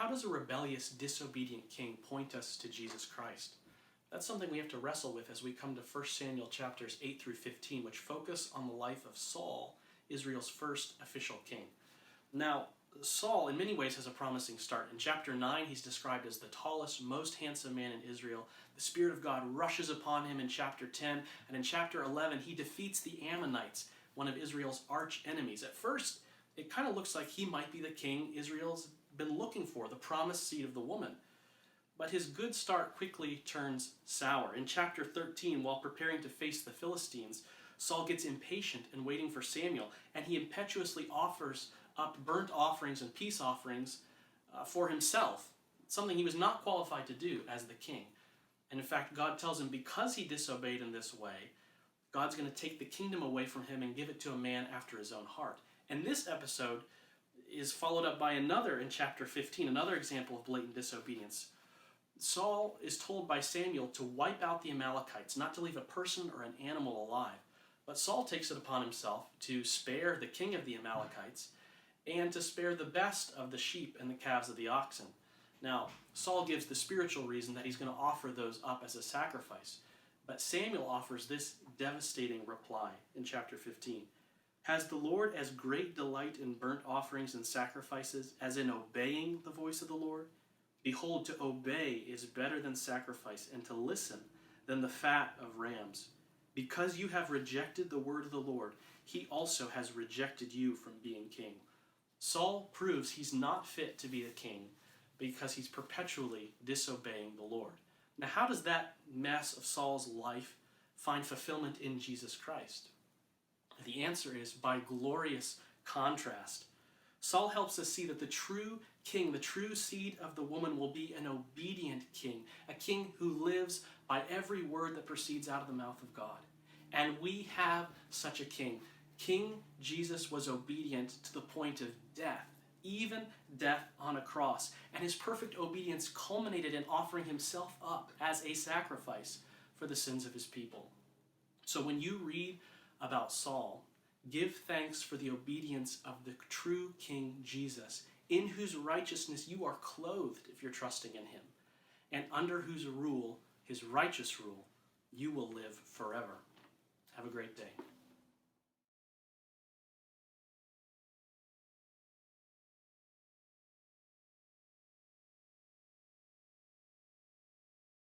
how does a rebellious, disobedient king point us to Jesus Christ? That's something we have to wrestle with as we come to 1 Samuel chapters 8 through 15, which focus on the life of Saul, Israel's first official king. Now, Saul, in many ways, has a promising start. In chapter 9, he's described as the tallest, most handsome man in Israel. The Spirit of God rushes upon him in chapter 10, and in chapter 11, he defeats the Ammonites, one of Israel's arch enemies. At first, it kind of looks like he might be the king Israel's been looking for, the promised seed of the woman. But his good start quickly turns sour. In chapter 13, while preparing to face the Philistines, Saul gets impatient and waiting for Samuel, and he impetuously offers up burnt offerings and peace offerings for himself, something he was not qualified to do as the king. And in fact, God tells him because he disobeyed in this way, God's going to take the kingdom away from him and give it to a man after his own heart. And this episode is followed up by another in chapter 15, another example of blatant disobedience. Saul is told by Samuel to wipe out the Amalekites, not to leave a person or an animal alive. But Saul takes it upon himself to spare the king of the Amalekites and to spare the best of the sheep and the calves of the oxen. Now, Saul gives the spiritual reason that he's going to offer those up as a sacrifice. But Samuel offers this devastating reply in chapter 15. Has the Lord as great delight in burnt offerings and sacrifices as in obeying the voice of the Lord? Behold, to obey is better than sacrifice, and to listen than the fat of rams. Because you have rejected the word of the Lord, he also has rejected you from being king. Saul proves he's not fit to be the king because he's perpetually disobeying the Lord. Now, how does that mess of Saul's life find fulfillment in Jesus Christ? The answer is by glorious contrast. Saul helps us see that the true king, the true seed of the woman, will be an obedient king, a king who lives by every word that proceeds out of the mouth of God. And we have such a king. King Jesus was obedient to the point of death, even death on a cross. And his perfect obedience culminated in offering himself up as a sacrifice for the sins of his people. So when you read about Saul, give thanks for the obedience of the true King Jesus, in whose righteousness you are clothed if you're trusting in him, and under whose rule, his righteous rule, you will live forever. Have a great day.